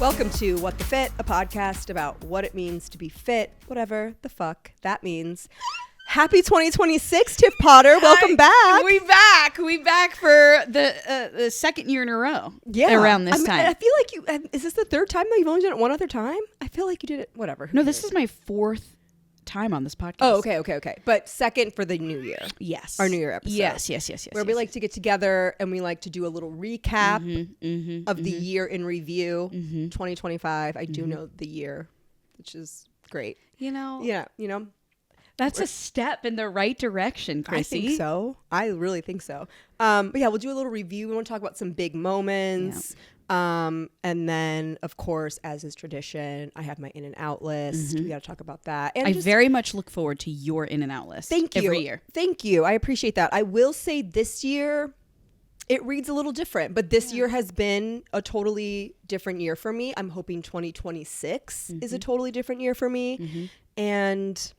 Welcome to What the Fit, a podcast about what it means to be fit, whatever the fuck that means. Happy 2026, Tiff Potter. Welcome back. We back for the second year in a row. Yeah. Around this time. I feel like is this the third time that you've only done it one other time? I feel like you did it, whatever. No, this is my fourth time on this podcast. Oh, okay. But second for the new year. Yes. Our new year episode. Yes. Where we like to get together and we like to do a little recap of the year in review, 2025. I do know the year, which is great. Yeah, That's a step in the right direction, Chrissy. I think so. I really think so. But yeah, we'll do a little review. We want to talk about some big moments. And then, of course, as is tradition, I have my in and out list. We got to talk about that. And I very much look forward to your in and out list. Thank you. Every year. Thank you. I appreciate that. I will say this year, it reads a little different, but this year has been a totally different year for me. I'm hoping 2026 is a totally different year for me. And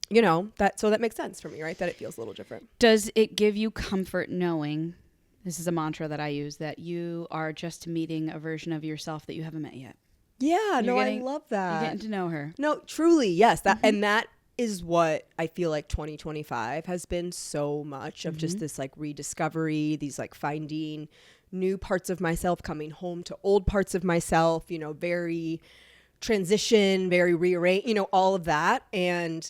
that makes sense for me, right? That it feels a little different. Does it give you comfort knowing, this is a mantra that I use, that you are just meeting a version of yourself that you haven't met yet? Yeah, I love that. You're getting to know her. No, truly, yes. And that is what I feel like 2025 has been so much of, just this like rediscovery, these like finding new parts of myself, coming home to old parts of myself, very transition, very rearrange, all of that. And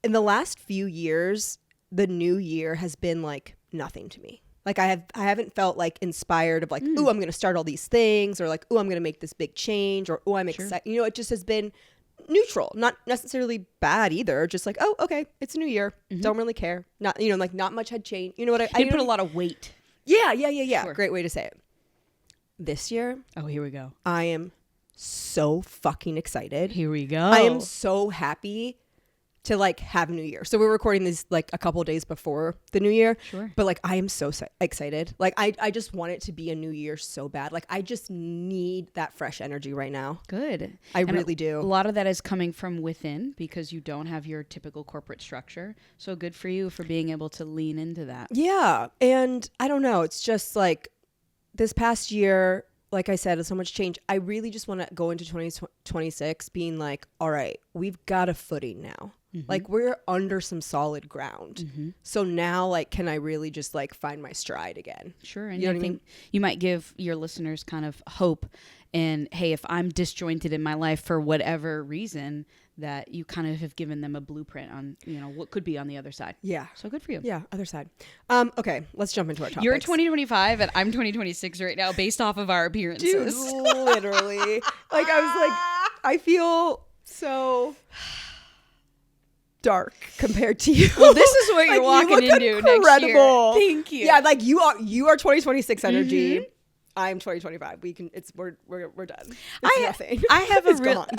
in the last few years, the new year has been like nothing to me. Like I haven't felt like inspired of like, ooh, I'm going to start all these things, or like, ooh, I'm going to make this big change, or ooh, I'm excited. It just has been neutral, not necessarily bad either. Just like, oh, okay, it's a new year. Don't really care. Not, like not much had changed. I put a lot of weight. Yeah. Sure. Great way to say it. This year. Oh, here we go. I am so fucking excited. Here we go. I am so happy to like have New Year. So we're recording this like a couple of days before the New Year. Sure. But like I am so excited. Like I just want it to be a new year so bad. Like I just need that fresh energy right now. Good. I really do. A lot of that is coming from within because you don't have your typical corporate structure. So good for you for being able to lean into that. Yeah. And I don't know. It's just like this past year, like I said, so much change. I really just want to go into 2026 being like, all right, we've got a footing now. Like we're under some solid ground. So now like, can I really just like find my stride again? Sure. And I think you might give your listeners kind of hope. And hey, if I'm disjointed in my life for whatever reason, that you kind of have given them a blueprint on, what could be on the other side. Yeah. So good for you. Yeah. Other side. Okay. Let's jump into our topics. You're 2025 and I'm 2026 right now based off of our appearances. Dude, literally. Like I was like, I feel so dark compared to you. Well, this is what you're walking into incredible. Next year. Thank you. Yeah, like you are 2026 energy. I'm 2025. We're done. It's nothing. I have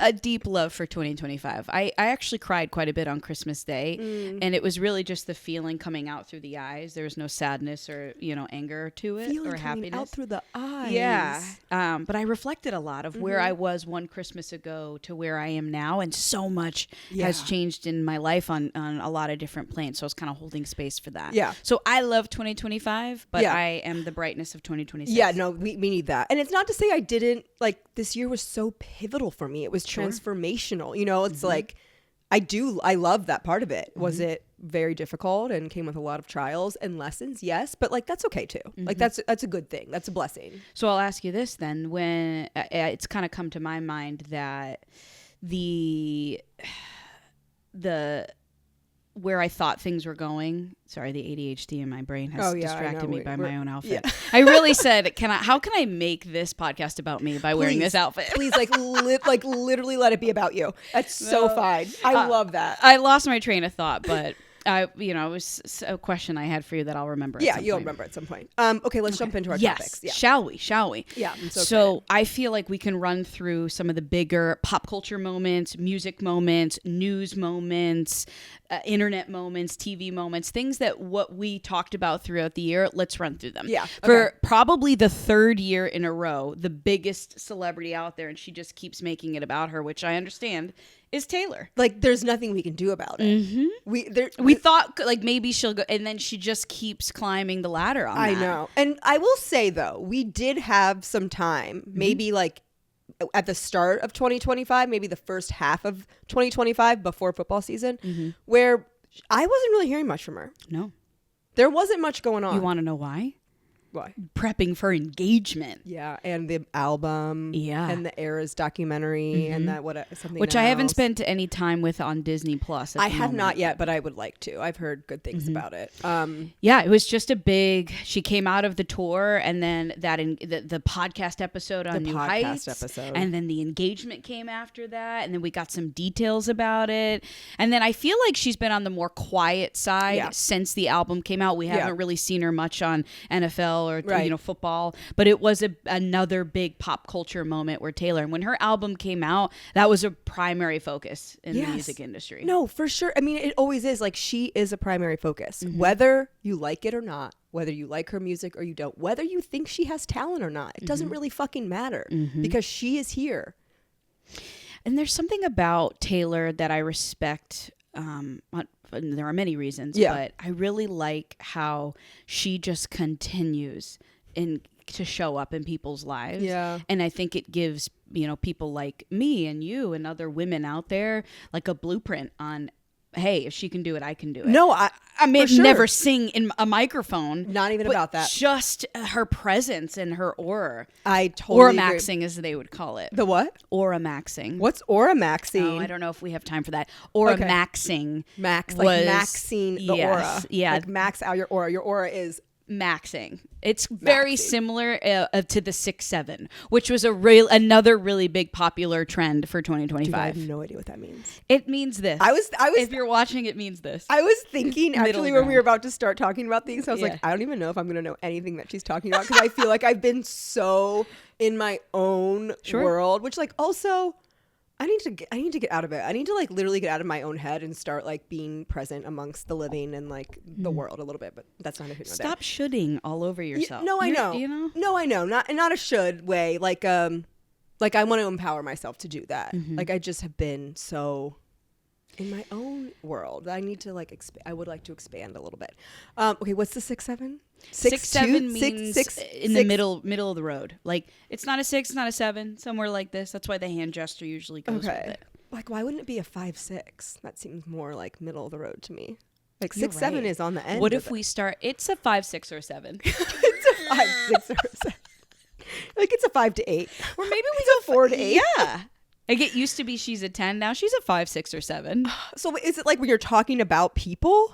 a deep love for 2025. I actually cried quite a bit on Christmas Day, and it was really just the feeling coming out through the eyes. There was no sadness or anger to it or happiness out through the eyes. Yeah, but I reflected a lot of where I was one Christmas ago to where I am now, and so much has changed in my life on a lot of different planes. So I was kind of holding space for that. Yeah. So I love 2025, but I am the brightness of 2026. Yeah. No. We need that. And it's not to say I didn't, like, this year was so pivotal for me. It was transformational. It's like, I love that part of it. Was it very difficult and came with a lot of trials and lessons? Yes. But like, that's okay too. Like that's a good thing. That's a blessing. So I'll ask you this then, when it's kind of come to my mind that the where I thought things were going. Sorry, the ADHD in my brain has distracted me by my own outfit. Yeah. I really said, how can I make this podcast about me by wearing this outfit? Please, literally let it be about you. That's so fine. I love that. I lost my train of thought, but it was a question I had for you that I'll remember. Yeah, you'll remember at some point. Okay, let's jump into our topics. Yeah. Shall we? Yeah. So I feel like we can run through some of the bigger pop culture moments, music moments, news moments, internet moments, TV moments, things that what we talked about throughout the year. Let's run through them. Yeah. Okay. For probably the third year in a row, the biggest celebrity out there, and she just keeps making it about her, which I understand, is Taylor. Like, there's nothing we can do about it. We thought like maybe she'll go, and then she just keeps climbing the ladder on that. I know. And I will say though, we did have some time, maybe like at the start of 2025, maybe the first half of 2025 before football season, where I wasn't really hearing much from her. No. There wasn't much going on. You want to know why? Why? Prepping for engagement. Yeah, and the album. Yeah. And the Eras documentary and that something which else. I haven't spent any time with on Disney Plus. I have not yet, but I would like to. I've heard good things about it. Yeah, it was just a big. She came out of the tour, and then the podcast episode on New Heights, and then the engagement came after that, and then we got some details about it, and then I feel like she's been on the more quiet side since the album came out. We haven't really seen her much on NFL or football, but it was another big pop culture moment where Taylor, and when her album came out, that was a primary focus in the music industry. No, for sure. I mean, it always is. Like, she is a primary focus, whether you like it or not, whether you like her music or you don't, whether you think she has talent or not. It doesn't really fucking matter because she is here. And there's something about Taylor that I respect. There are many reasons, but I really like how she just continues to show up in people's lives. Yeah. And I think it gives, people like me and you and other women out there like a blueprint on, hey, if she can do it, I can do it. No, I may never sing in a microphone. Not even about that. Just her presence and her aura. I totally agree. Aura-maxing, as they would call it. The what? Aura-maxing. What's aura-maxing? Oh, I don't know if we have time for that. Aura-maxing. Max, like maxing the aura. Yeah. Like max out your aura. Your aura is... maxing. It's very similar to the 6'7", which was another really big popular trend for 2025. Dude, I have no idea what that means. It means this. I was. If you're watching, it means this. I was thinking actually when we were about to start talking about these, I was like, I don't even know if I'm going to know anything that she's talking about because I feel like I've been so in my own world, which like also. I need to get out of it. I need to like literally get out of my own head and start like being present amongst the living and like the world a little bit. But that's not a Stop shoulding all over yourself. No, I know. No, I know. Not a should way. Like I want to empower myself to do that. Like I just have been so in my own world. I need to like I would like to expand a little bit. Okay, what's the 6'7"? 6'7" means in the middle of the road. Like it's not a 6, not a 7, somewhere like this. That's why the hand gesture usually goes with it. Like why wouldn't it be a 5'6"? That seems more like middle of the road to me. Like 6'7" is on the end. What if we start? It's a 5, 6, or 7. It's a 5, 6, or 7. Like it's a 5 to 8, or maybe we go 4 to 8. Yeah. Like it used to be she's a 10. Now she's a 5, 6, or 7. So is it like when you're talking about people,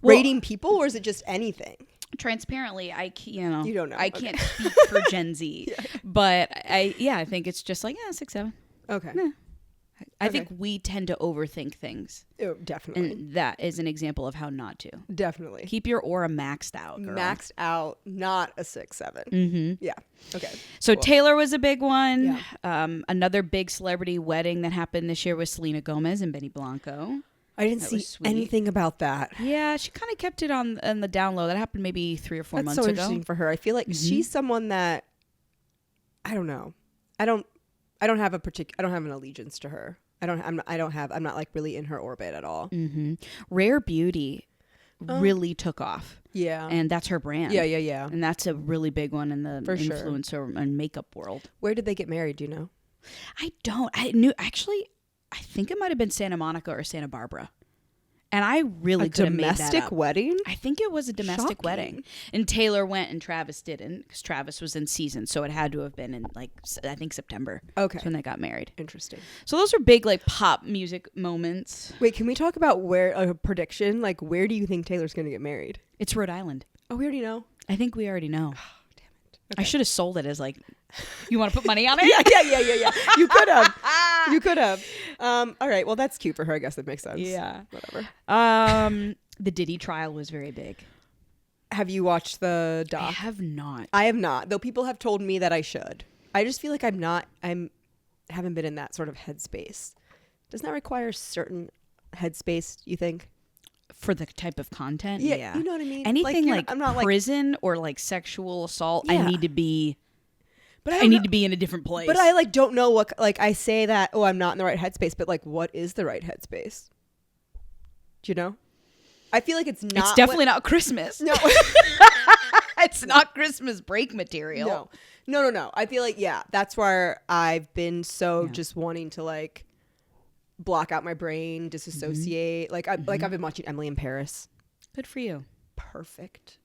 rating people, or is it just anything? Transparently, you don't know. I can't speak for Gen Z, but I think it's just like 6, 7. Okay. Yeah. I think we tend to overthink things. Oh, definitely. And that is an example of how not to. Definitely. Keep your aura maxed out, girl. Maxed out, not a 6, 7. Yeah. Okay. So cool. Taylor was a big one. Yeah. Another big celebrity wedding that happened this year was Selena Gomez and Benny Blanco. I didn't see anything about that. Yeah, she kind of kept it on the down low. That happened maybe 3 or 4 months ago. That's so interesting for her. I feel like she's someone that I don't know. I don't have an allegiance to her. I'm not like really in her orbit at all. Rare Beauty really took off. Yeah. And that's her brand. Yeah. And that's a really big one in the influencer and makeup world. Where did they get married? Do you know? I don't. I think it might have been Santa Monica or Santa Barbara. And I really could have made that up. A domestic wedding? I think it was a domestic wedding. And Taylor went and Travis didn't because Travis was in season. So it had to have been in like, I think September. Okay. That's when they got married. Interesting. So those are big like pop music moments. Wait, can we talk about where a prediction? Like where do you think Taylor's going to get married? It's Rhode Island. Oh, we already know? I think we already know. Oh, damn it. Okay. I should have sold it as like, you want to put money on it? Yeah. You could have. You could have. All right. Well, that's cute for her. I guess that makes sense. Yeah. Whatever. The Diddy trial was very big. Have you watched the doc? I have not. I have not. Though people have told me that I should. I just feel like haven't been in that sort of headspace. Doesn't that require certain headspace, you think? For the type of content? Yeah. You know what I mean? Anything like I'm not prison or like sexual assault, I need to be But I need to be in a different place. But I like don't know what, like I say that, oh, I'm not in the right headspace, but like what is the right headspace? Do you know? I feel like it's not. It's definitely not Christmas. No. It's not Christmas break material. No. I feel like, yeah, that's where I've been just wanting to like block out my brain, disassociate. Like I've been watching Emily in Paris. Good for you. Perfect.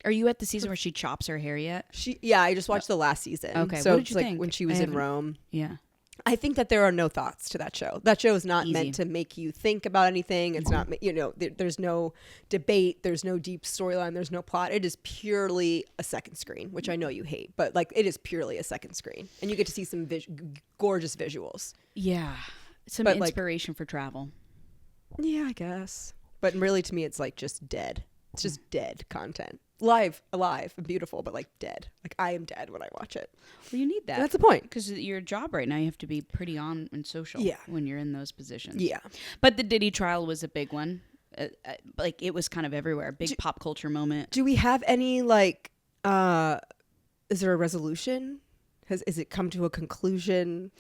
Are you at the season where she chops her hair yet? I just watched the last season. Okay. So what did you it's like think? when she was in Rome. Yeah. I think that there are no thoughts to that show. That show is not meant to make you think about anything. It's not, there's no debate. There's no deep storyline. There's no plot. It is purely a second screen, which I know you hate, but like it is purely a second screen. And you get to see some gorgeous visuals. Yeah. Some inspiration for travel. Yeah, I guess. But really to me, it's like just dead. It's just dead content. Alive, and beautiful, but like dead. Like I am dead when I watch it. Well, you need that. And that's the point. Because your job right now, you have to be pretty on and social when you're in those positions. Yeah. But the Diddy trial was a big one. Like it was kind of everywhere. Big pop culture moment. Do we have any like, is there a resolution? Is it come to a conclusion?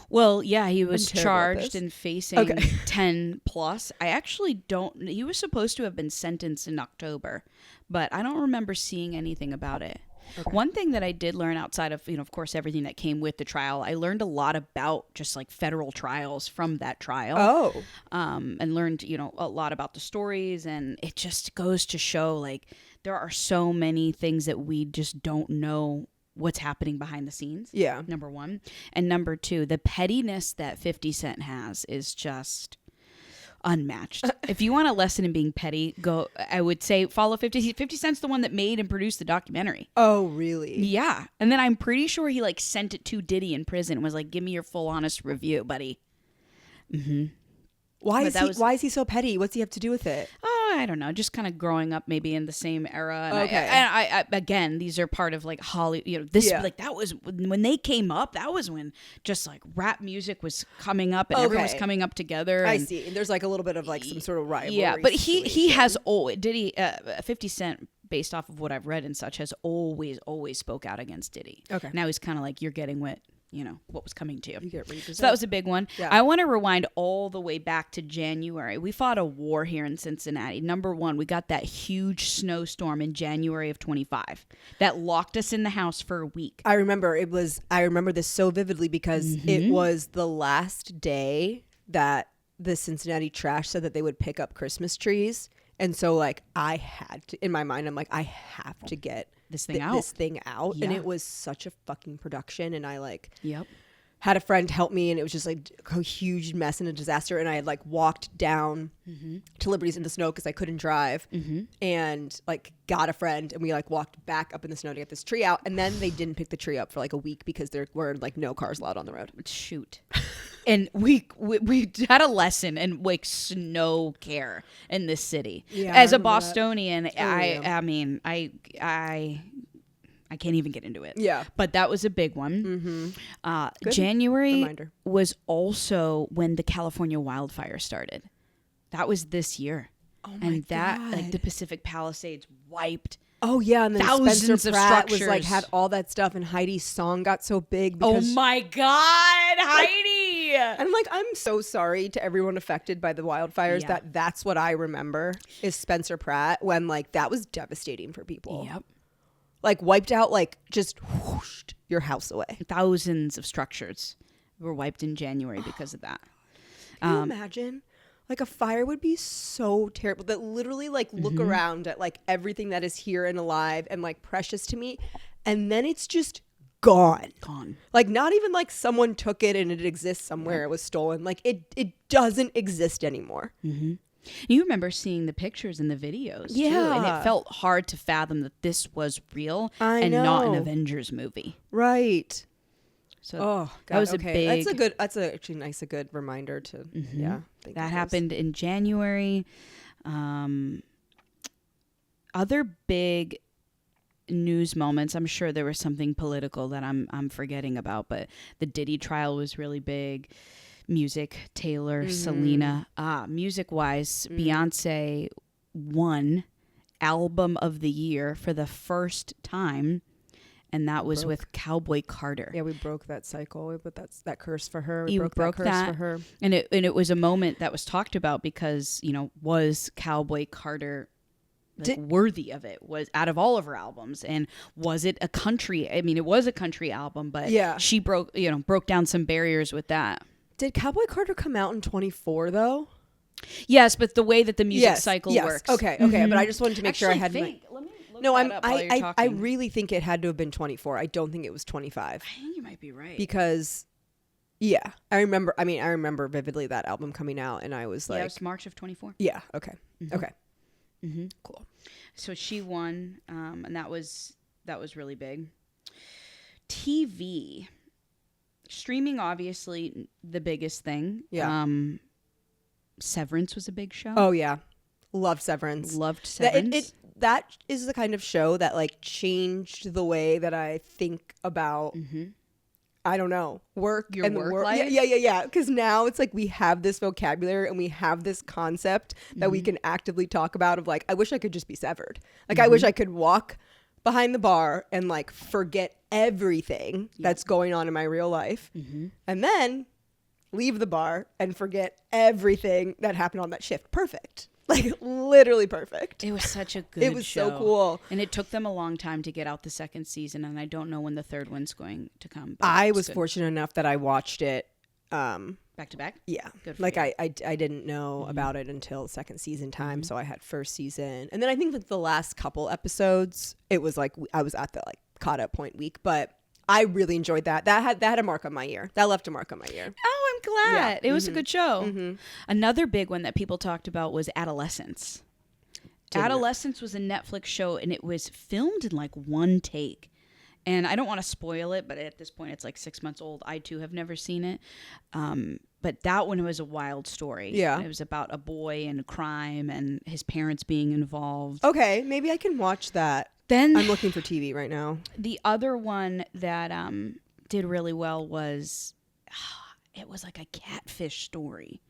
Well, yeah, he was charged and facing 10 plus. I actually don't. He was supposed to have been sentenced in October, but I don't remember seeing anything about it. Okay. One thing that I did learn outside of, of course, everything that came with the trial, I learned a lot about just like federal trials from that trial. Oh. And learned, a lot about the stories. And it just goes to show like there are so many things that we just don't know what's happening behind the scenes. Yeah. Number one. And number two, the pettiness that 50 Cent has is just unmatched. If you want a lesson in being petty, I would say follow 50. 50 Cent's the one that made and produced the documentary. Oh, really? Yeah. And then I'm pretty sure he like sent it to Diddy in prison and was like, give me your full honest review, buddy. Mm-hmm. Why is he so petty? What's he have to do with it? Oh, I don't know. Just kind of growing up maybe in the same era. And okay. I again, these are part of like Hollywood. Like that was when they came up. That was when just like rap music was coming up and everyone was coming up together. I see. And there's like a little bit of like some sort of rivalry. Yeah, but he has 50 Cent, based off of what I've read and such, has always spoke out against Diddy. Okay. Now he's kind of like, you're getting what was coming to you. So that was a big one. Yeah. I want to rewind all the way back to January. We fought a war here in Cincinnati. Number one, we got that huge snowstorm in January of 25 that locked us in the house for a week. I remember this so vividly because it was the last day that the Cincinnati Trash said that they would pick up Christmas trees. And so like I had to, in my mind, I'm like, I have to get this thing out. Yeah. And it was such a fucking production. And I like Yep. had a friend help me, and it was just like a huge mess and a disaster. And I had like walked down to Liberty's in the snow because I couldn't drive, and like got a friend, and we like walked back up in the snow to get this tree out. And then they didn't pick the tree up for like a week because there were like no cars allowed on the road. Shoot. And we had a lesson in like snow care in this city. Yeah, as a Bostonian, I mean, I can't even get into it. Yeah. But that was a big one. January was also when the California wildfire started. That was this year. Oh my God. Like the Pacific Palisades wiped. Oh yeah, and then thousands Spencer of Pratt structures. was like had all that stuff, and Heidi's song got so big. Because oh my God, Heidi! I'm like, I'm so sorry to everyone affected by the wildfires. Yeah. That's what I remember is Spencer Pratt, when like that was devastating for people. Yep. Like wiped out, like just whooshed your house away. Thousands of structures were wiped in January because of that. Can you imagine? Like a fire would be so terrible that literally like look around at like everything that is here and alive and like precious to me, and then it's just gone. Like not even like someone took it and it exists somewhere. It was stolen. Like it doesn't exist anymore. You remember seeing the pictures and the videos too, and it felt hard to fathom that this was real not an Avengers movie. Right. So God, that was a big. That's actually a good reminder to think that happened in January. Other big news moments. I'm sure there was something political that I'm forgetting about, but the Diddy trial was really big. Music, Taylor, Selena. Music-wise, Beyonce won Album of the Year for the first time and that was with Cowboy Carter. Yeah, we broke that cycle. We put that curse for her. We You broke that curse for her. And it was a moment that was talked about because, was Cowboy Carter worthy of it? Was out of all of her albums, and was it a country? I mean, it was a country album, but she broke down some barriers with that. Did Cowboy Carter come out in 24 though? Yes, but the way that the music cycle works. Okay, but I just wanted to make sure I had Let me look No, that up while you're talking. I really think it had to have been 24. I don't think it was 25. I think you might be right. Because I remember vividly that album coming out, and I was like, it was March of 24. Yeah, okay. Mm-hmm. Okay. Mm-hmm. Cool. So she won, and that was really big. TV. Streaming, obviously, the biggest thing. Yeah. Severance was a big show. Oh, yeah. Loved Severance. That is the kind of show that, like, changed the way that I think about, I don't know, work. Your work life? Yeah. Because now it's like we have this vocabulary and we have this concept that we can actively talk about of, like, I wish I could just be severed. Like, I wish I could walk behind the bar and, like, forget everything that's going on in my real life, and then leave the bar and forget everything that happened on that shift. Perfect. Like, literally perfect. It was such a good show. It was so cool. And it took them a long time to get out the second season, and I don't know when the third one's going to come. I was fortunate enough that I watched it back to back. Yeah. Good for like you. I didn't know about it until second season time, so I had first season. And then I think that the last couple episodes, it was like I was at the, like, caught up point week, but I really enjoyed that. That had a mark on my year. That left a mark on my year. Oh, I'm glad. It was a good show. Another big one that people talked about was Adolescence. Adolescence was a Netflix show, and it was filmed in, like, one take. And I don't want to spoil it, but at this point it's like 6 months old. I too have never seen it. But that one was a wild story. Yeah. It was about a boy and crime and his parents being involved. Okay, maybe I can watch that. Then I'm looking for TV right now. The other one that did really well was, it was like a catfish story.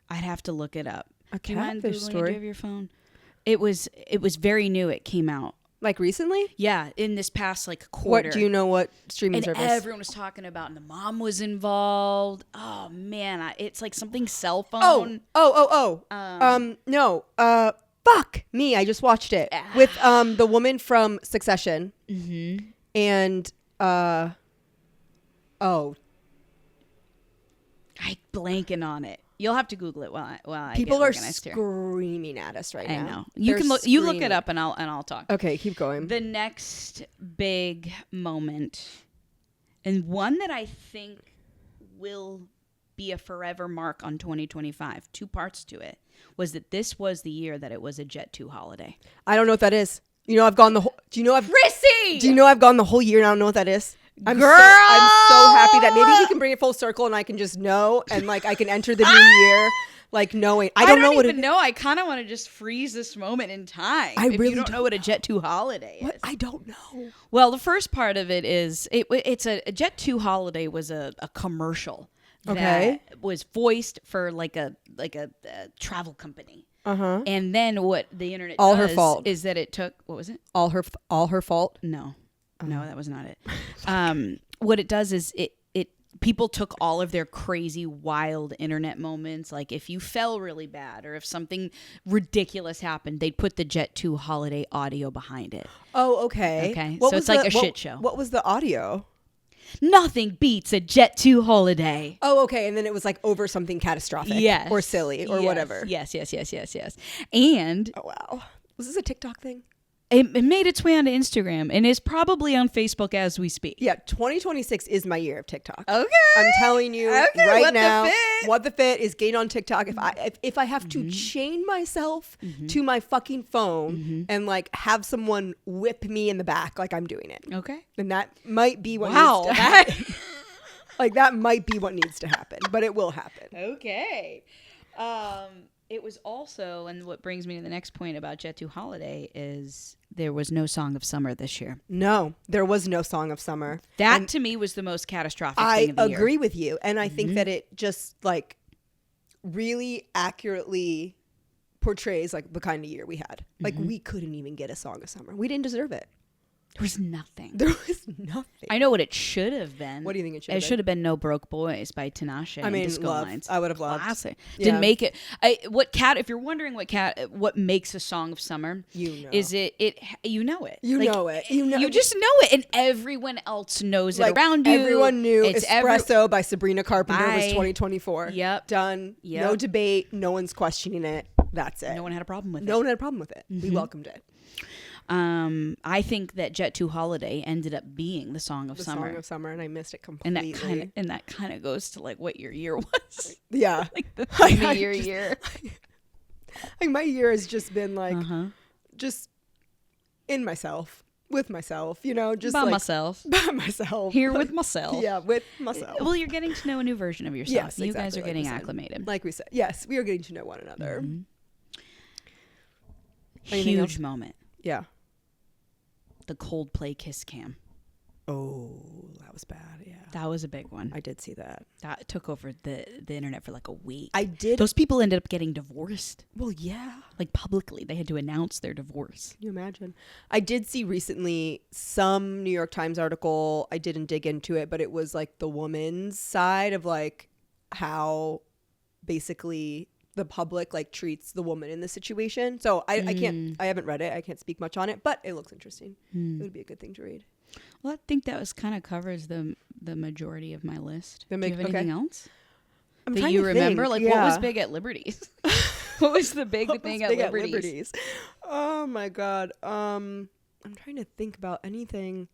I'd have to look it up. A catfish story? Do you have your phone? It was very new. It came out. Like recently? Yeah, in this past, like, quarter. What do you know? What streaming service? And everyone was talking about, and the mom was involved. Oh man, it's like something cell phone. No. Fuck me. I just watched it with the woman from Succession. And I'm blanking on it. You'll have to Google it while I people get are organized here. Screaming at us right now. I know. You look it up and I'll talk. Okay, keep going. The next big moment, and one that I think will be a forever mark on 2025, 2 parts to it, was that this was the year that it was a Jet 2 holiday. I don't know what that is. You know, I've gone the whole. Do you know I've gone the whole year and I don't know what that is? I'm so happy that maybe we can bring it full circle and I can just know, and, like, I can enter the new year like knowing. I don't know. I kind of want to just freeze this moment in time. If you don't know what a Jet 2 holiday is. I don't know. Well, the first part of it is it's a Jet 2 holiday was a commercial that was voiced for like a travel company. And then what the internet all does her fault is that it took, what was it? All her fault? No, that was not it. What it does is it people took all of their crazy, wild internet moments. Like if you fell really bad or if something ridiculous happened, they'd put the Jet 2 holiday audio behind it. Oh, okay. Okay. So it's like a shit show. What was the audio? Nothing beats a Jet 2 holiday. Oh, okay. And then it was like over something catastrophic. Yes. Or silly or whatever. Yes. And oh, wow. Was this a TikTok thing? It made its way onto Instagram and is probably on Facebook as we speak. Yeah, 2026 is my year of TikTok. Okay. I'm telling you right now, what the fit is gained on TikTok. If I have to chain myself to my fucking phone and, like, have someone whip me in the back like I'm doing it. Okay. Then that might be what needs to happen. Like, that might be what needs to happen, but it will happen. Okay. It was also, and what brings me to the next point about Jet 2 Holiday is there was no Song of Summer this year. No, there was no Song of Summer. That to me was the most catastrophic thing of the year. I agree with you. And I think that it just, like, really accurately portrays, like, the kind of year we had. Like, we couldn't even get a Song of Summer. We didn't deserve it. There was nothing. There was nothing. I know what it should have been. What do you think it should have been? It should have been No Broke Boys by Tinashe. I mean, Disco love. Lines. I would have loved. Classic. Yeah. Didn't make it. If you're wondering what makes a song of summer, is it you know it. You know it. You just know it, and everyone else knows it around you. Everyone knew Espresso by Sabrina Carpenter was 2024. Yep. Done. Yep. No debate. No one's questioning it. That's it. No one had a problem with it. No one had a problem with it. We welcomed it. I think that Jet 2 Holiday ended up being the song of summer. The song of summer, and I missed it completely. And that kind of goes to like what your year was. Yeah. Like the theme of your year. Like my year has just been like just in myself, with myself, you know, just by like, myself. By myself. Here with myself. Yeah, with myself. Well, you're getting to know a new version of yourself. Yes, you guys are getting acclimated. Like we said. Yes, we are getting to know one another. Huge moment. Yeah. The Coldplay Kiss Cam. Oh, that was bad. Yeah. That was a big one. I did see that. That took over the internet for like a week. I did. Those people ended up getting divorced. Well, yeah. Like publicly. They had to announce their divorce. Can you imagine? I did see recently some New York Times article. I didn't dig into it, but it was like the woman's side of like how basically the public like treats the woman in the situation. So I haven't read it. I can't speak much on it, but it looks interesting. It would be a good thing to read. Well, I think that was kind of covers the majority of my list. Do you have anything else that you remember? Think, like what was big at Liberties? What was the big thing at Liberties? Oh my God. I'm trying to think about anything.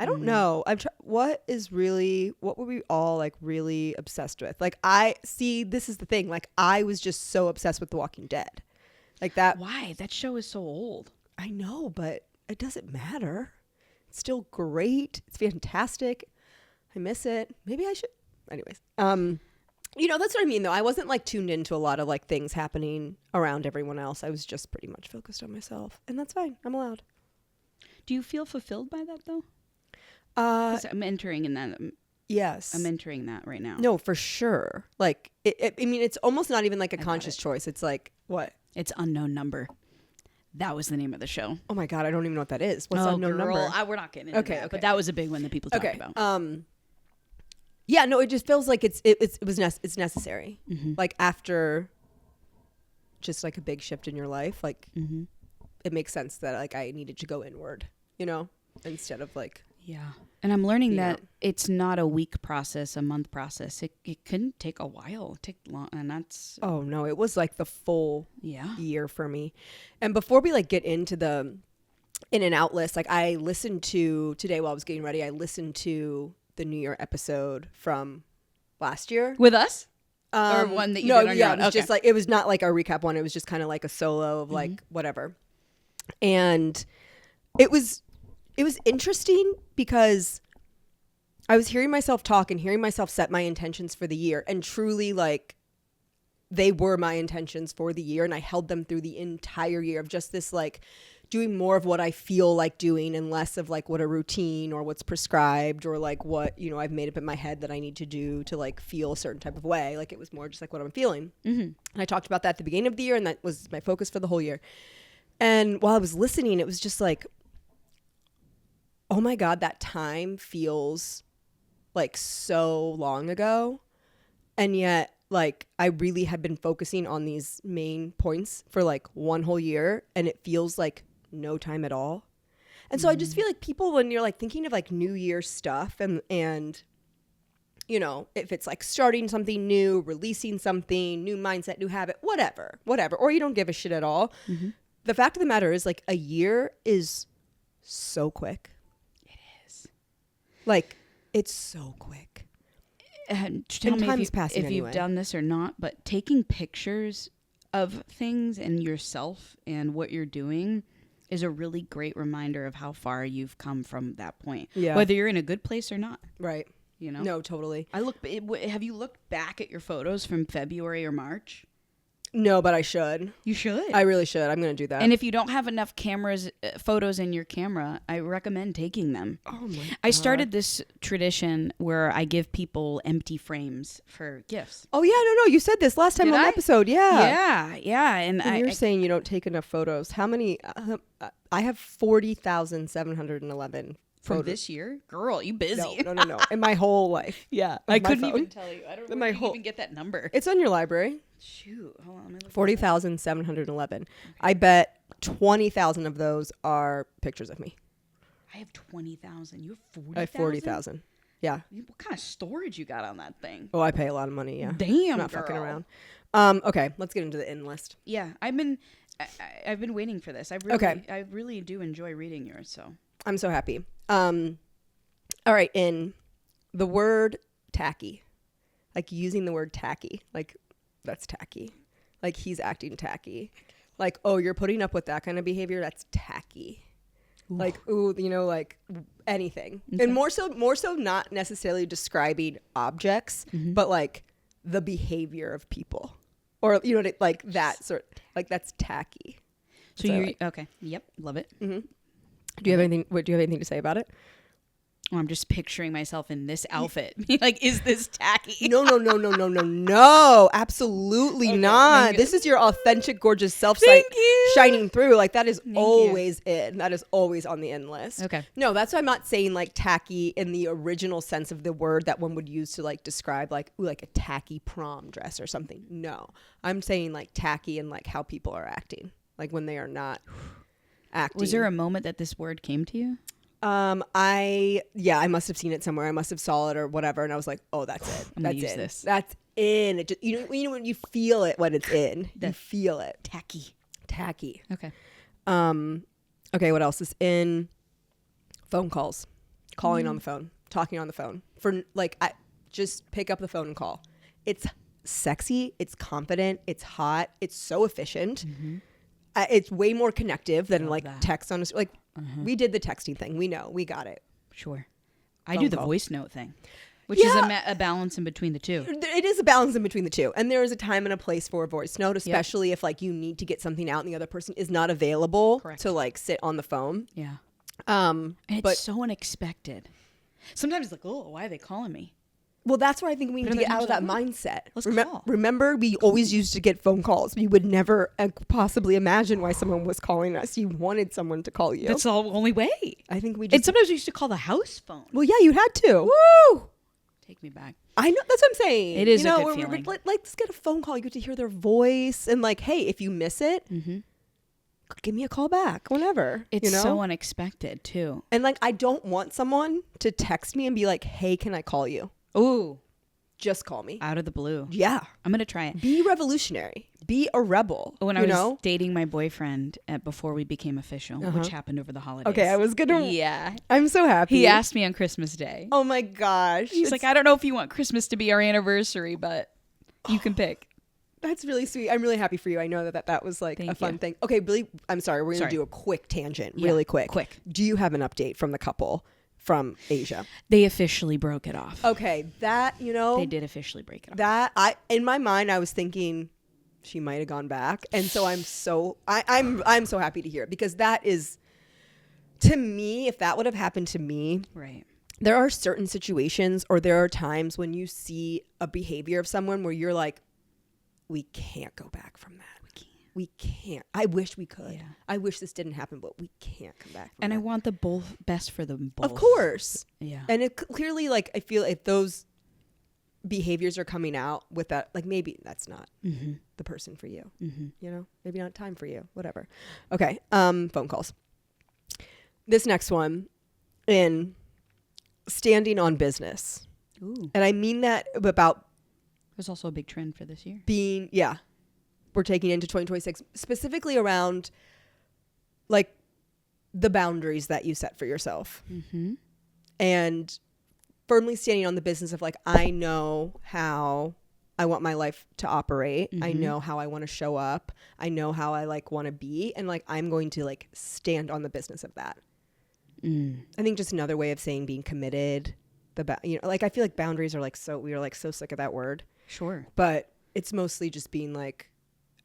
I don't know. What were we all like really obsessed with? Like this is the thing. Like I was just so obsessed with The Walking Dead. Like that. Why? That show is so old. I know, but it doesn't matter. It's still great. It's fantastic. I miss it. Maybe I should. Anyways. You know, that's what I mean though. I wasn't like tuned into a lot of like things happening around everyone else. I was just pretty much focused on myself. And that's fine. I'm allowed. Do you feel fulfilled by that though? I'm entering in that. Yes. I'm entering that right now. No, for sure. Like, I mean, it's almost not even like a conscious choice. It's like, what? It's Unknown Number. That was the name of the show. Oh my God, I don't even know what that is. What's Unknown Number? We're not getting into that. But that was a big one that people talked about. Yeah, no, it just feels like it's necessary. Like after just like a big shift in your life, like it makes sense that like I needed to go inward, you know, instead of like. Yeah. And I'm learning that it's not a week process, a month process. It can take a while, take long, and that's. Oh no, it was like the full year for me. And before we like get into the in and out list, like I listened to today while I was getting ready, I listened to the New Year episode from last year with us. Or one that you did on your own? It was just like, it was not like a recap one. It was just kind of like a solo of like whatever. And it was interesting because I was hearing myself talk and hearing myself set my intentions for the year, and truly like they were my intentions for the year, and I held them through the entire year of just this like doing more of what I feel like doing and less of like what a routine or what's prescribed or like what, you know, I've made up in my head that I need to do to like feel a certain type of way. Like it was more just like what I'm feeling. And I talked about that at the beginning of the year, and that was my focus for the whole year. And while I was listening, it was just like, oh my God, that time feels like so long ago. And yet like I really had been focusing on these main points for like one whole year, and it feels like no time at all. And so I just feel like people, when you're like thinking of like New Year stuff and you know, if it's like starting something new, releasing something, new mindset, new habit, whatever, or you don't give a shit at all. The fact of the matter is like a year is so quick. It is. Like it's so quick. Tell me if you've done this or not, but taking pictures of things and yourself and what you're doing is a really great reminder of how far you've come from that point. Yeah. Whether you're in a good place or not. Right. You know? No, totally. Have you looked back at your photos from February or March? No, but I should. You should. I really should. I'm going to do that. And if you don't have enough photos in your camera, I recommend taking them. Oh my God. I started this tradition where I give people empty frames for gifts. Oh yeah, no, you said this last time on the episode. Yeah. Yeah. And you're saying you don't take enough photos. How many? I have 40,711 from photos. this year? Girl, you busy. No. In my whole life. Yeah. I couldn't even tell you. I don't know if you even get that number. It's on your library. Shoot. Hold on. Let me look. 40,711. Okay. I bet 20,000 of those are pictures of me. I have 20,000. You have 40,000? I have 40,000. Yeah. What kind of storage you got on that thing? Oh, I pay a lot of money, yeah. Damn, I'm not girl. fucking around. Okay, let's get into the in list. Yeah, I've been waiting for this. I really do enjoy reading yours, so. I'm so happy. All right, in the word tacky. Like using the word tacky. Like that's tacky. Like he's acting tacky. Like, oh, you're putting up with that kind of behavior? That's tacky. Ooh. Like, ooh, like anything. Okay. And more so not necessarily describing objects, but like the behavior of people. Or, like that sort, like that's tacky. So you're, okay. Yep. Love it. Mm-hmm. Do you have anything to say about it? Oh, I'm just picturing myself in this outfit. Like, is this tacky? No. Absolutely not. This is your authentic, gorgeous self shining through. Like that is always in. That is always on the in list. Okay. No, that's why I'm not saying like tacky in the original sense of the word that one would use to like describe like a tacky prom dress or something. No, I'm saying like tacky and like how people are acting, like when they are not acting. Was there a moment that this word came to you? I must have seen it somewhere. I must have saw it or whatever, and I was like, "Oh, that's it. I'm gonna use this. That's in." It just, you know when you feel it when it's in, you feel it. Tacky. Okay. Okay. What else is in? Phone calls, calling on the phone, talking on the phone. For like, I just pick up the phone and call. It's sexy. It's confident. It's hot. It's so efficient. Mm-hmm. It's way more connective than like text on a like. We did the texting thing. We know. We got it. Sure. I do the voice note thing, which is a balance in between the two. It is a balance in between the two. And there is a time and a place for a voice note, especially if like you need to get something out and the other person is not available to like sit on the phone. Yeah. And it's so unexpected. Sometimes it's like, oh, why are they calling me? Well, that's where I think we need to get out of that mindset. Let's call. Remember, we always used to get phone calls. We would never possibly imagine why someone was calling us. You wanted someone to call you. That's the only way. I think we just... And sometimes we used to call the house phone. Well, yeah, you had to. Woo! Take me back. I know. That's what I'm saying. It is a good feeling. Let's get a phone call. You get to hear their voice. And like, hey, if you miss it... Mm-hmm. Give me a call back whenever. It's so unexpected, too. And like, I don't want someone to text me and be like, hey, can I call you? Ooh. Just call me. Out of the blue. Yeah. I'm going to try it. Be revolutionary. Be a rebel. When I was dating my boyfriend before we became official, which happened over the holidays. Okay, I was going to... Yeah. I'm so happy. He asked me on Christmas Day. Oh my gosh. He's like, I don't know if you want Christmas to be our anniversary, but you can pick. That's really sweet. I'm really happy for you. I know that was like a fun thing. Okay, Billy, I'm sorry. We're going to do a quick tangent. Really quick. Do you have an update from the couple from Asia? They officially broke it off. Okay, that, they did officially break it off. That in my mind I was thinking she might have gone back, and so I'm so happy to hear it, because that is, to me, if that would have happened to me, right, there are certain situations or there are times when you see a behavior of someone where you're like, we can't go back from that. We can't. I wish we could. Yeah. I wish this didn't happen, but we can't come back from and that. I want the best for them both. Of course. Yeah. And it clearly, like, I feel if those behaviors are coming out with that, like, maybe that's not the person for you. Mm-hmm. Maybe not time for you. Whatever. Okay. Phone calls. This next one, in standing on business. Ooh. And I mean that about... There's also a big trend for this year. We're taking into 2026, specifically around like the boundaries that you set for yourself, and firmly standing on the business of like, I know how I want my life to operate. I know how I want to show up. I know how I like want to be. And like, I'm going to like stand on the business of that. I think just another way of saying being committed, like, I feel like boundaries are like, we are like so sick of that word. Sure. But it's mostly just being like,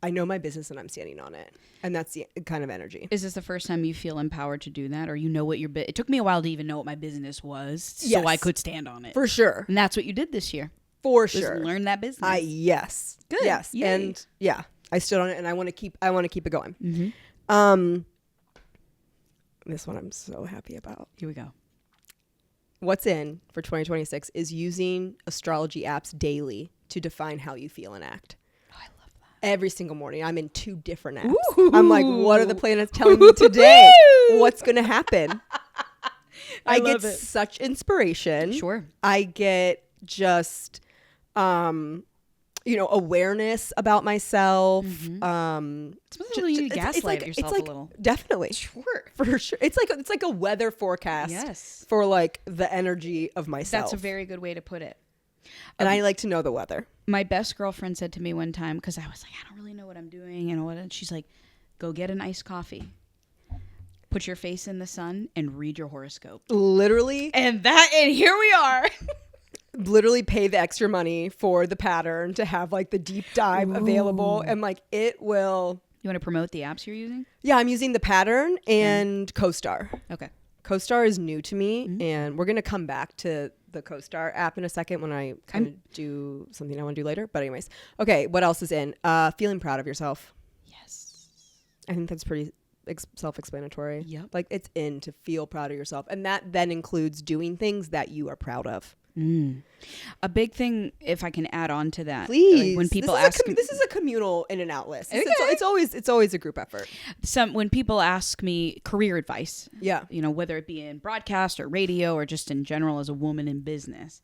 I know my business and I'm standing on it. And that's the kind of energy. Is this the first time you feel empowered to do that? Or you know what your it took me a while to even know what my business was so I could stand on it. For sure. And that's what you did this year. For sure. Learn that business. Yes. Good. Yes. Yay. And yeah, I stood on it and I want to keep it going. Mm-hmm. This one I'm so happy about. Here we go. What's in for 2026 is using astrology apps daily to define how you feel and act. Oh, I love that. Every single morning, I'm in 2 different apps. Ooh. I'm like, what are the planets telling me today? What's going to happen? I get such inspiration. Sure. I get just, awareness about myself. Sometimes you gaslight yourself a little. Definitely. Sure. For sure. It's like a weather forecast for like the energy of myself. That's a very good way to put it. And I like to know the weather. My best girlfriend said to me one time, because I was like, I don't really know what I'm doing. And she's like, go get an iced coffee. Put your face in the sun and read your horoscope. Literally. And here we are. Literally pay the extra money for the pattern to have like the deep dive available. And like it will. You want to promote the apps you're using? Yeah, I'm using the pattern and CoStar. Okay. CoStar is new to me, and we're going to come back to the CoStar app in a second when I kind of do something I want to do later. But anyways, okay, what else is in? Feeling proud of yourself. Yes. I think that's pretty self-explanatory. Yep. Like it's in to feel proud of yourself. And that then includes doing things that you are proud of. A big thing, if I can add on to that, please. Like when people this is a communal in and out list. It's always a group effort. When people ask me career advice, whether it be in broadcast or radio or just in general as a woman in business,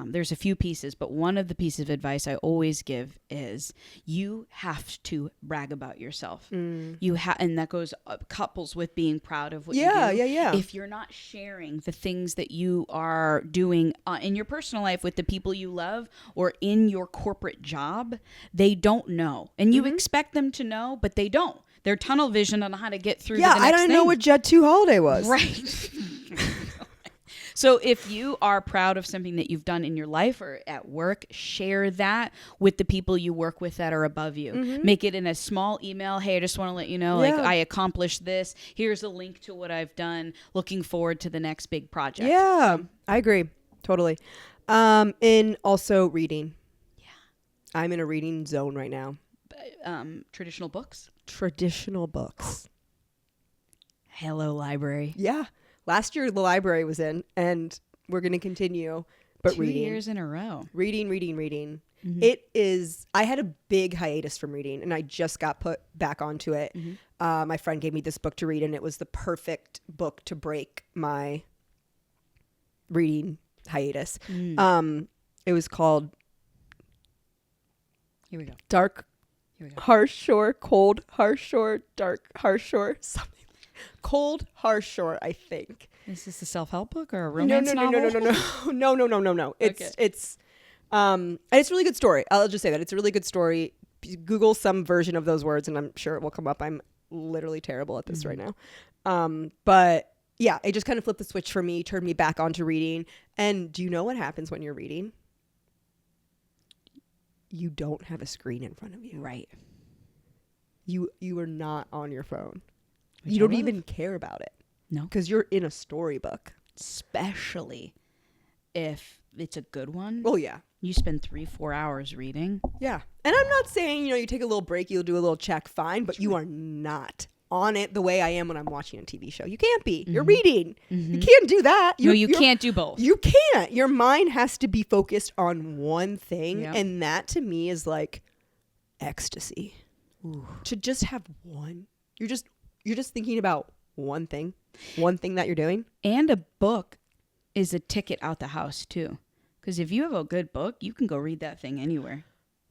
there's a few pieces, but one of the pieces of advice I always give is you have to brag about yourself. And that goes couples with being proud of what you do. Yeah. If you're not sharing the things that you are doing in your personal life with the people you love or in your corporate job, they don't know. And you expect them to know, but they don't. They're tunnel vision on how to get through to the next I don't know what Jet 2 holiday was. Right. So if you are proud of something that you've done in your life or at work, share that with the people you work with that are above you. Make it in a small email. Hey, I just want to let you know, like I accomplished this. Here's a link to what I've done. Looking forward to the next big project. Yeah, I agree. Totally. In also reading. Yeah. I'm in a reading zone right now. Traditional books? Traditional books. Hello, library. Yeah. Last year, the library was in, and we're going to continue. But 2 years in a row. Reading. It is, I had a big hiatus from reading, and I just got put back onto it. My friend gave me this book to read, and it was the perfect book to break my reading hiatus. It was called Here we go. Dark, Harsh Shore, Cold, Harsh Shore, Dark, Harsh Shore, something. Cold, Harsh Shore, I think. Is this a self-help book or a romance novel? No. It's and it's a really good story. I'll just say that it's a really good story. Google some version of those words, and I'm sure it will come up. I'm literally terrible at this right now. But yeah, it just kind of flipped the switch for me, turned me back onto reading. And do you know what happens when you're reading? You don't have a screen in front of you. Right. You are not on your phone. You don't even care about it. No. Because you're in a storybook. Especially if it's a good one. Oh, yeah. You spend 3-4 hours reading. Yeah. And I'm not saying, you take a little break, you'll do a little check, fine. But you are not on it the way I am when I'm watching a TV show. You can't be. You're reading. You can't do that. You can't do both. You can't. Your mind has to be focused on one thing. Yep. And that to me is like ecstasy. Ooh. To just have one. You're just thinking about one thing that you're doing. And a book is a ticket out the house too. Because if you have a good book, you can go read that thing anywhere.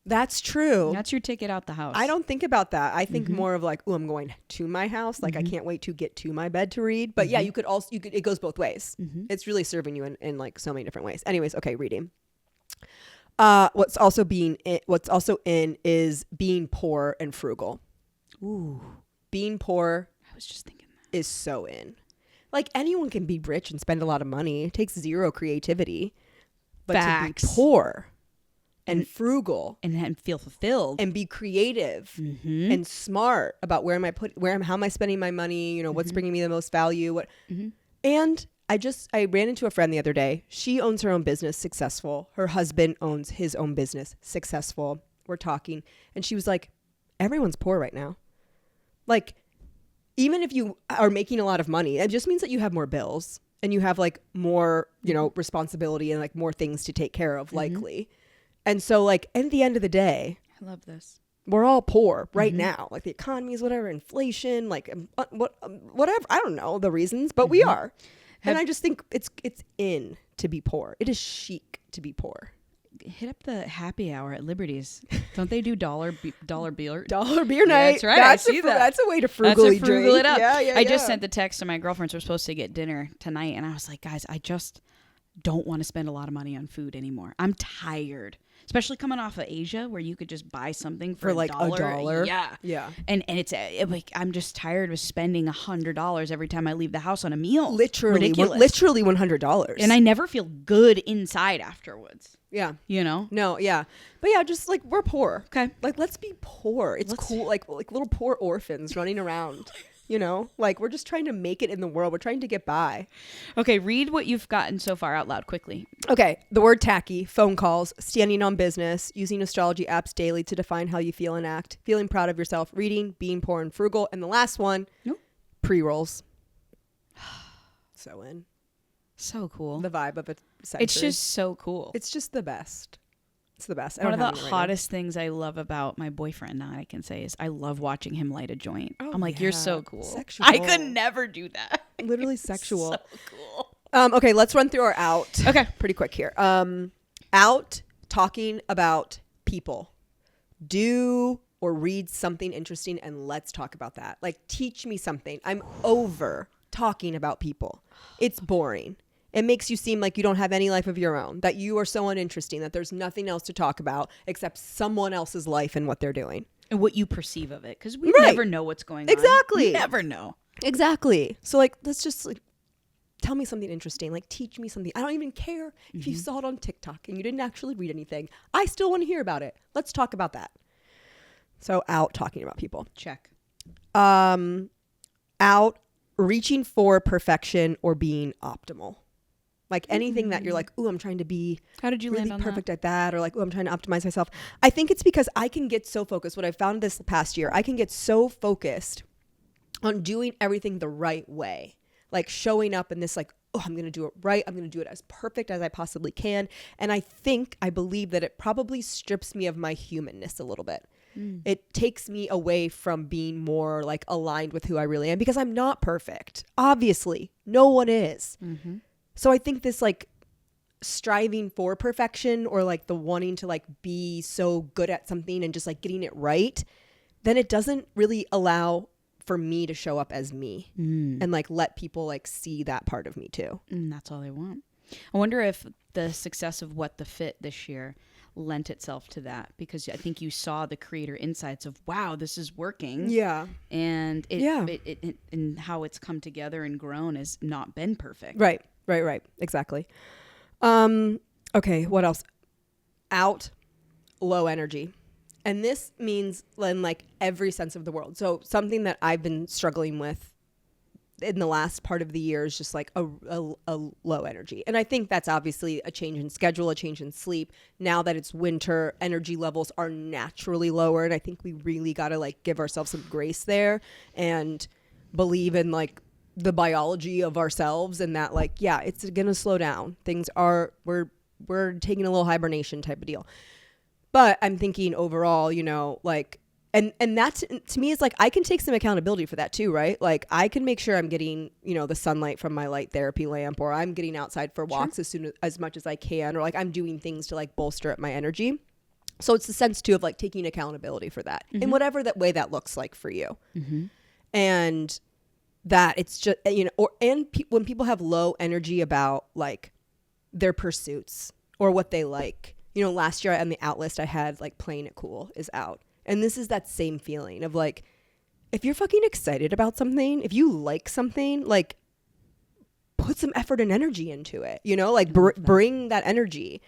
That's true. That's your ticket out the house. I don't think about that. I think more of like, I'm going to my house. Like I can't wait to get to my bed to read. But yeah, it goes both ways. It's really serving you in like so many different ways. Anyways, okay, reading. What's also in is being poor and frugal. Ooh. Being poor, I was just thinking that, is so in. Like anyone can be rich and spend a lot of money. It takes zero creativity. But Facts. To be poor and frugal and feel fulfilled and be creative and smart about how am I spending my money, you know, what's bringing me the most value, and I ran into a friend the other day. She owns her own business, successful. Her husband owns his own business, successful. We're talking, and she was like, everyone's poor right now. Like, even if you are making a lot of money, it just means that you have more bills and you have like more, you know, responsibility and like more things to take care of, likely. And so like at the end of the day, I love this. We're all poor right now. Like the economy is whatever, inflation, like whatever. I don't know the reasons, but we are. And I just think it's in to be poor. It is chic to be poor. Hit up the happy hour at Liberty's. Don't they do dollar beer? Dollar beer night. Yeah, that's right. That's I see that. That's a way to frugally frugal drink. It up. Yeah, I just sent the text to my girlfriends. We're supposed to get dinner tonight, and I was like, guys, I just don't want to spend a lot of money on food anymore. I'm tired. Especially coming off of Asia, where you could just buy something for like $1. Yeah. And it's like I'm just tired of spending $100 every time I leave the house on a meal. Literally $100. And I never feel good inside afterwards. Yeah. You know? No, yeah. But yeah, just like we're poor. Okay. Like let's be poor. It's cool. Like little poor orphans running around. You know, like we're just trying to make it in the world. We're trying to get by. Okay, read what you've gotten so far out loud quickly. Okay, the word tacky, phone calls, standing on business, using astrology apps daily to define how you feel and act, feeling proud of yourself, reading, being poor and frugal, and the last one, pre-rolls. So in. So cool. The vibe of a century. It's just so cool. It's just the best. It's the best. One of the hottest things I love about my boyfriend now I can say is I love watching him light a joint. I'm like, you're so cool. Sexual. I could never do that. Literally sexual. So cool. Okay, let's run through our out. Okay. Pretty quick here. Out talking about people. Do or read something interesting and let's talk about that. Like teach me something. I'm over talking about people. It's boring. It makes you seem like you don't have any life of your own, that you are so uninteresting, that there's nothing else to talk about except someone else's life and what they're doing. And what you perceive of it. Because we never know what's going on. Exactly. We never know. Exactly. So like, let's just like, tell me something interesting. Like teach me something. I don't even care if you saw it on TikTok and you didn't actually read anything. I still want to hear about it. Let's talk about that. So out talking about people. Check. Out reaching for perfection or being optimal. Like anything that you're like, ooh, I'm trying to be how did you really land on perfect at that? Or like, ooh, I'm trying to optimize myself. I think it's because I can get so focused. What I found this past year, I can get so focused on doing everything the right way. Like showing up in this like, oh, I'm going to do it right. I'm going to do it as perfect as I possibly can. And I believe that it probably strips me of my humanness a little bit. It takes me away from being more like aligned with who I really am because I'm not perfect. Obviously, no one is. So I think this like striving for perfection or like the wanting to like be so good at something and just like getting it right, then it doesn't really allow for me to show up as me and like let people like see that part of me too. And that's all they want. I wonder if the success of What the Fit this year lent itself to that because I think you saw the creator insights of wow, this is working. Yeah. And it and how it's come together and grown has not been perfect. Right. Exactly. Okay, what else? Out, low energy. And this means in like every sense of the world. So something that I've been struggling with in the last part of the year is just like a low energy. And I think that's obviously a change in schedule, a change in sleep. Now that it's winter, energy levels are naturally lower. And I think we really got to like give ourselves some grace there and believe in like the biology of ourselves and that like, yeah, it's going to slow down. We're taking a little hibernation type of deal. But I'm thinking overall, you know, like, and that to me is like, I can take some accountability for that too, right? Like I can make sure I'm getting, you know, the sunlight from my light therapy lamp, or I'm getting outside for walks as much as I can, or like I'm doing things to like bolster up my energy. So it's the sense too of like taking accountability for that in whatever that way that looks like for you. And that it's just, you know, when people have low energy about like their pursuits or what they like, you know, last year on the out list, I had like playing it cool is out. And this is that same feeling of like, if you're fucking excited about something, if you like something, like put some effort and energy into it, you know, like bring that energy.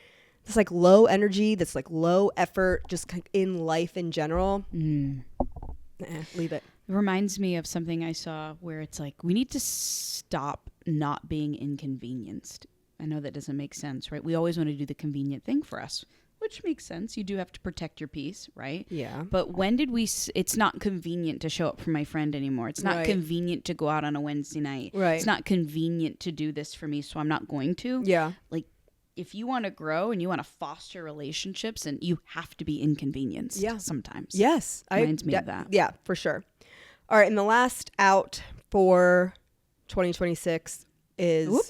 this like low energy, this like low effort, just in life in general. Leave it. It reminds me of something I saw where it's like, we need to stop not being inconvenienced. I know that doesn't make sense, right? We always want to do the convenient thing for us, which makes sense. You do have to protect your peace, right? Yeah. But when did it's not convenient to show up for my friend anymore. It's not convenient to go out on a Wednesday night. Right. It's not convenient to do this for me, so I'm not going to. Yeah. Like, if you want to grow and you want to foster relationships, and you have to be inconvenienced sometimes. Yes. Reminds me of that. Yeah, for sure. All right. And the last out for 2026 is... Whoop.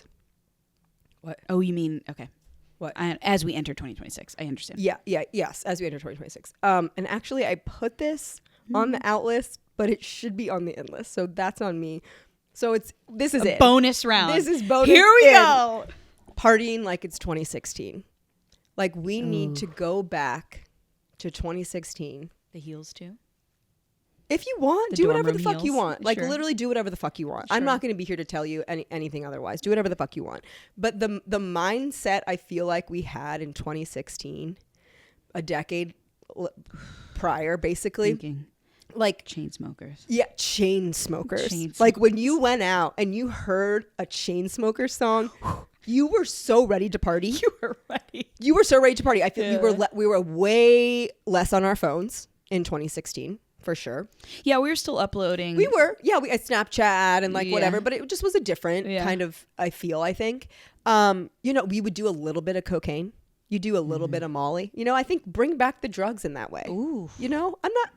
What? Oh, you mean, okay. What? As we enter 2026. I understand. Yes. As we enter 2026. And actually, I put this on the out list, but it should be on the in list. So that's on me. So this is a bonus round. This is bonus. Here we go. Partying like it's 2016. Like, we need to go back to 2016. The heels too? If you want, do whatever the fuck you want. Like, sure. Literally do whatever the fuck you want. Sure. I'm not going to be here to tell you anything otherwise. Do whatever the fuck you want. But the mindset I feel like we had in 2016, a decade prior, basically. Thinking. Like chain smokers. Yeah, chain smokers. Like, when you went out and you heard a chain smoker song, you were so ready to party. You were ready. You were so ready to party. I feel we were way less on our phones in 2016. For sure. Yeah, we were still uploading. We were. Yeah, we had Snapchat and like whatever, but it just was a different kind of, I think. We would do a little bit of cocaine. You do a little bit of Molly. I think bring back the drugs in that way. Ooh. I'm not,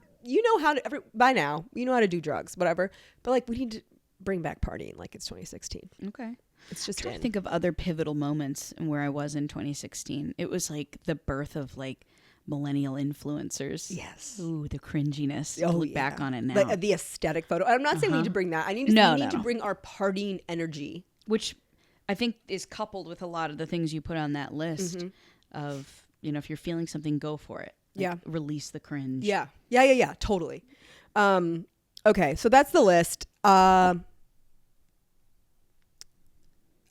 how to, by now, you know how to do drugs, whatever. But like, we need to bring back partying like it's 2016. Okay. It's just I'm trying to think of other pivotal moments and where I was in 2016. It was like the birth of like millennial influencers. Yes. Ooh, the cringiness. Look back on it now. Like the aesthetic photo. I'm not saying we need to bring that. We need to bring our partying energy. Which I think is coupled with a lot of the things you put on that list of, if you're feeling something, go for it. Like, release the cringe. Yeah. Totally. Okay. So that's the list.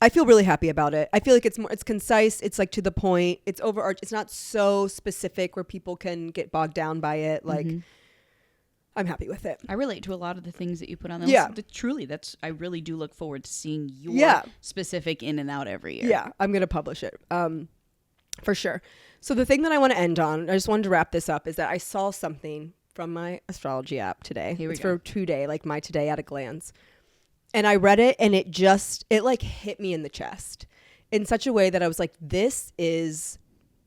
I feel really happy about it. I feel like it's concise. It's like to the point. It's overarching. It's not so specific where people can get bogged down by it. Like, I'm happy with it. I relate to a lot of the things that you put on the list. Truly, I really do look forward to seeing your specific in and out every year. Yeah, I'm going to publish it. For sure. So the thing that I want to end on, I just wanted to wrap this up, is that I saw something from my astrology app today. It's for today, like my today at a glance. And I read it and it like hit me in the chest in such a way that I was like, this is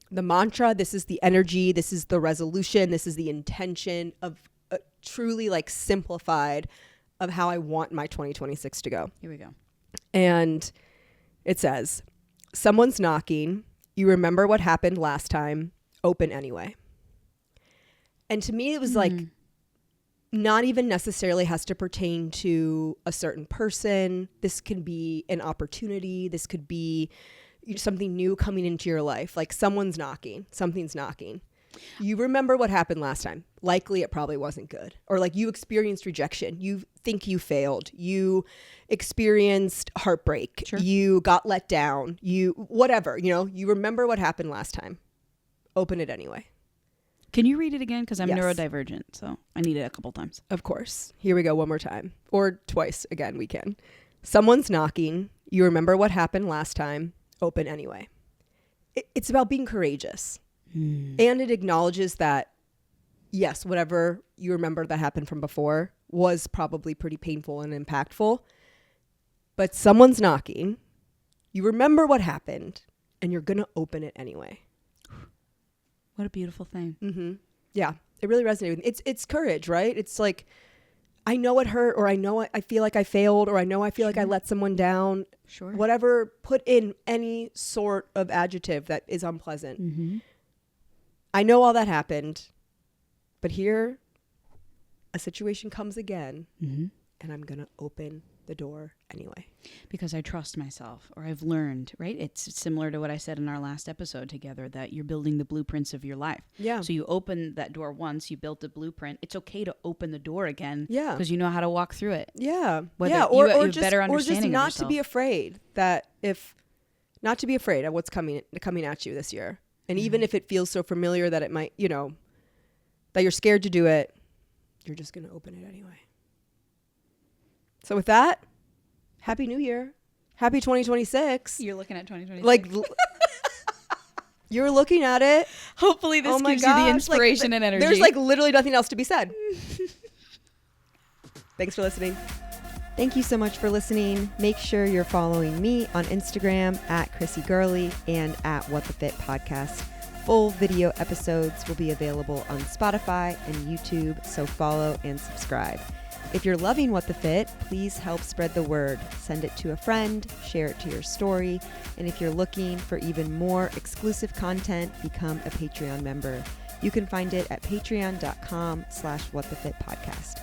the mantra. This is the energy. This is the resolution. This is the intention of truly like simplified of how I want my 2026 to go. Here we go. And it says, someone's knocking. You remember what happened last time. Open anyway. And to me, it was like, not even necessarily has to pertain to a certain person. This can be an opportunity. This could be something new coming into your life. Like someone's knocking, something's knocking. You remember what happened last time. Likely it probably wasn't good. Or like you experienced rejection. You think you failed. You experienced heartbreak. Sure. You got let down. Whatever, you remember what happened last time. Open it anyway. Can you read it again? Because I'm neurodivergent, so I need it a couple times. Of course. Here we go one more time. Or twice again, we can. Someone's knocking. You remember what happened last time. Open anyway. It's about being courageous. And it acknowledges that, yes, whatever you remember that happened from before was probably pretty painful and impactful. But someone's knocking. You remember what happened, and you're going to open it anyway. What a beautiful thing. Mm-hmm. Yeah, it really resonated with me. It's courage, right? It's like, I know it hurt, or I know I feel like I failed, or I know I feel like I let someone down. Sure. Whatever, put in any sort of adjective that is unpleasant. Mm-hmm. I know all that happened, but here, a situation comes again, and I'm going to open the door anyway. Because I trust myself, or I've learned, right? It's similar to what I said in our last episode together, that you're building the blueprints of your life. Yeah. So you open that door once, you built a blueprint. It's okay to open the door again. Yeah. Because you know how to walk through it. Yeah. Whether Or you just better understanding or just not of yourself. to be afraid that not to be afraid of what's coming at you this year. And even if it feels so familiar that it might, you know, that you're scared to do it, you're just going to open it anyway. So with that, Happy New Year. Happy 2026. You're looking at 2026. Like, you're looking at it. Hopefully this gives you the inspiration and energy. There's like literally nothing else to be said. Thanks for listening. Thank you so much for listening. Make sure you're following me on Instagram at Chrissy Gurley and at What the Fit Podcast. Full video episodes will be available on Spotify and YouTube, so follow and subscribe. If you're loving What the Fit, please help spread the word. Send it to a friend, share it to your story, and if you're looking for even more exclusive content, become a Patreon member. You can find it at patreon.com/whatthefitpodcast.